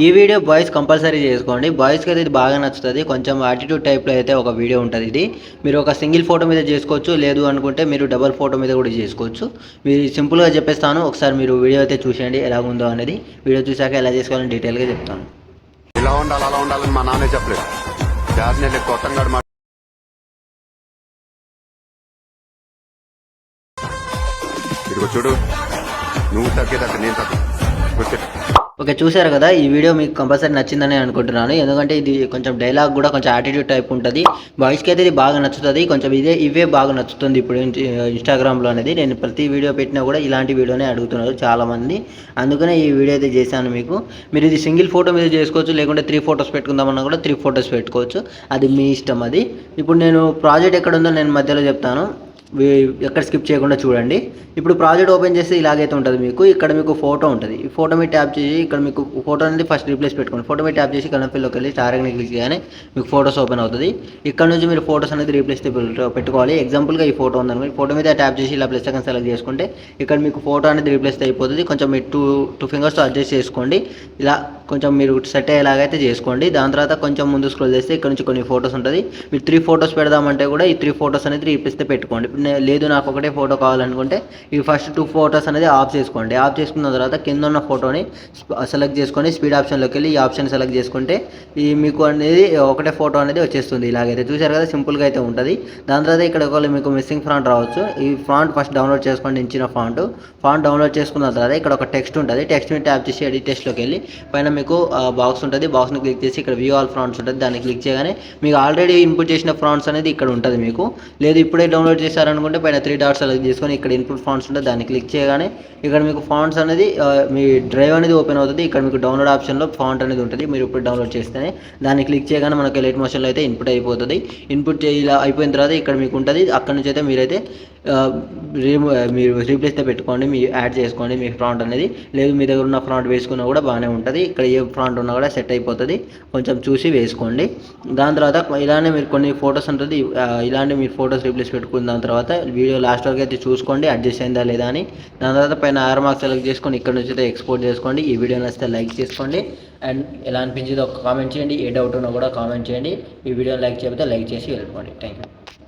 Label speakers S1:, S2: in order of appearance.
S1: ఈ video boys compulsory చేసుకోండి. బాయ్స్కి అయితే ఇది బాగా నచ్చుతుంది. కొంచెం యాటిట్యూడ్ టైప్లో అయితే ఒక వీడియో ఉంటుంది. ఇది మీరు ఒక సింగిల్ ఫోటో మీద చేసుకోవచ్చు, లేదు అనుకుంటే మీరు డబల్ ఫోటో మీద కూడా చేసుకోవచ్చు. మీరు సింపుల్గా చెప్పేస్తాను, ఒకసారి మీరు వీడియో అయితే చూసేయండి ఎలా ఉందో అనేది. వీడియో చూసాక ఎలా చేసుకోవాలని డీటెయిల్గా చెప్తాను.
S2: ఇలా ఉండాలి అలా ఉండాలని మా నాన్నే చెప్పలేదు. కొత్తగా ఇదిగో చూడు, నువ్వు తగ్గేదక్క నేను తగ్గ.
S1: ఓకే, చూశారు కదా. ఈ వీడియో మీకు కంపల్సరీ నచ్చిందని అనుకుంటున్నాను. ఎందుకంటే ఇది కొంచెం డైలాగ్ కూడా కొంచెం యాటిట్యూడ్ టైప్ ఉంటుంది. బాయ్స్కి అయితే ఇది బాగా నచ్చుతుంది. కొంచెం ఇవే బాగా నచ్చుతుంది ఇప్పుడు ఇన్స్టాగ్రామ్లో అనేది. నేను ప్రతి వీడియో పెట్టినా కూడా ఇలాంటి వీడియోనే అడుగుతున్నారు చాలామంది. అందుకనే ఈ వీడియో అయితే చేశాను మీకు. మీరు ఇది సింగిల్ ఫోటో మీద చేసుకోవచ్చు, లేకుంటే 3 ఫొటోస్ పెట్టుకుందామన్నా కూడా 3 ఫొటోస్ పెట్టుకోవచ్చు. అది మీ ఇష్టం. అది ఇప్పుడు నేను ప్రాజెక్ట్ ఎక్కడ ఉందో నేను మధ్యలో చెప్తాను, ఎక్కడ స్కిప్ చేయకుండా చూడండి. ఇప్పుడు ప్రాజెక్ట్ ఓపెన్ చేస్తే ఇలాగైతే ఉంటుంది మీకు. ఇక్కడ మీకు ఫోటో ఉంటుంది. ఈ ఫోటో మీద ట్యాప్ చేసి ఇక్కడ మీకు ఫోటో అనేది ఫస్ట్ రీప్లేస్ పెట్టుకోండి. ఫోటో మీద ట్యాప్ చేసి కనఫిల్లోకి వెళ్ళి స్టార్ని క్లిక్ చేయగానే మీకు ఫోటోస్ ఓపెన్ అవుతుంది. ఇక్కడ నుంచి మీరు ఫోటోస్ అనేది రీప్లేస్ పెట్టుకోవాలి. ఎగ్జాంపుల్గా ఈ ఫోటో ఉందనుకోండి, ఫోటో మీద ట్యాప్ చేసి ఇలా ప్లస్ సెకండ్ సెలెక్ట్ చేసుకుంటే ఇక్కడ మీకు ఫోటో అనేది రీప్లేస్ అయిపోతుంది. కొంచెం మీరు టూ ఫింగర్స్తో అడ్జస్ట్ చేసుకోండి. ఇలా కొంచెం మీరు సెట్ అయ్యేలాగైతే చేసుకోండి. దాని తర్వాత కొంచెం ముందు స్క్రోల్ చేస్తే ఇక్కడ నుంచి కొన్ని ఫోటోస్ ఉంటుంది. మీరు 3 ఫొటోస్ పెడదామంటే కూడా ఈ 3 ఫొటోస్ అనేది రీప్లేస్ పెట్టుకోండి. లేదు నాకు ఒకటే ఫోటో కావాలనుకుంటే ఈ ఫస్ట్ 2 ఫొటోస్ అనేది ఆఫ్ చేసుకోండి. ఆఫ్ చేసుకున్న తర్వాత కింద ఉన్న ఫోటోని సెలెక్ట్ చేసుకొని స్పీడ్ ఆప్షన్లోకి వెళ్ళి ఈ ఆప్షన్ సెలెక్ట్ చేసుకుంటే ఈ మీకు అనేది ఒకటే ఫోటో అనేది వచ్చేస్తుంది. ఇలాగైతే చూసారు కదా, సింపుల్గా అయితే ఉంటుంది. దాని తర్వాత ఇక్కడ ఒకవేళ మీకు మిస్సింగ్ ఫాంట్ రావచ్చు. ఈ ఫాంట్ ఫస్ట్ డౌన్లోడ్ చేసుకోండి. ఇచ్చిన ఫాంట్ డౌన్లోడ్ చేసుకున్న తర్వాత ఇక్కడ ఒక టెక్స్ట్ ఉంటుంది. టెక్స్ట్ మీద ట్యాప్ చేసి ఎడిట్ టెక్స్ట్లోకి వెళ్ళి పైన మీకు బాక్స్ ఉంటుంది. బాక్స్ని క్లిక్ చేసి ఇక్కడ వ్యూ ఆల్ ఫాంట్స్ ఉంటుంది. దాన్ని క్లిక్ చేయగానే మీకు ఆల్రెడీ ఇన్పుట్ చేసిన ఫాంట్స్ అనేది ఇక్కడ ఉంటుంది మీకు. లేదు ఇప్పుడే డౌన్లోడ్ చేశారనుకుంటే పైన 3 డాట్స్ సెలెక్ట్ చేసుకొని ఇక్కడ ఇన్పుట్ ఫాంట్స్ ఉంటుంది. దాన్ని క్లిక్ చేయగానే ఇక్కడ మీకు ఫాంట్స్ అనేది మీ డ్రైవ్ అనేది ఓపెన్ అవుతుంది. ఇక్కడ మీకు డౌన్లోడ్ ఆప్షన్లో ఫాంట్ అనేది ఉంటుంది. మీరు ఇప్పుడు డౌన్లోడ్ చేస్తేనే దాన్ని క్లిక్ చేయగానే మనకి లైట్ మోషన్లో అయితే ఇన్పుట్ అయిపోతుంది. ఇన్పుట్ ఇలా అయిపోయిన తర్వాత ఇక్కడ మీకు ఉంటుంది. అక్కడ నుంచి అయితే మీరైతే మీరు రీప్లేస్ పెట్టుకోండి, మీరు యాడ్ చేసుకోండి మీ ఫ్రాంట్ అనేది. లేదు మీ దగ్గర ఉన్న ఫ్రాంట్ వేసుకున్నా కూడా బాగానే ఉంటుంది. ఇక్కడ ఏ ఫ్రాంట్ ఉన్నా కూడా సెట్ అయిపోతుంది. కొంచెం చూసి వేసుకోండి. దాని తర్వాత ఇలానే మీరు కొన్ని ఫొటోస్ ఉంటుంది. ఇలాంటి మీరు ఫొటోస్ రీప్లేస్ పెట్టుకున్న దాని తర్వాత వీడియో లాస్ట్ వరకు అయితే చూసుకోండి అడ్జస్ట్ అయిందా లేదా అని. దాని తర్వాత పైన ఆర్ మార్క్ సెలెక్ట్ చేసుకొని ఇక్కడ నుంచి అయితే ఎక్స్పోర్ట్ చేసుకోండి. ఈ వీడియో నచ్చితే లైక్ చేసుకోండి అండ్ ఎలా అనిపించిందో ఒక కామెంట్ చేయండి. ఏ డౌట్ ఉన్నా కూడా కామెంట్ చేయండి. ఈ వీడియోని లైక్ చేయకపోతే లైక్ చేసి వెళ్ళిపోండి. Thank you.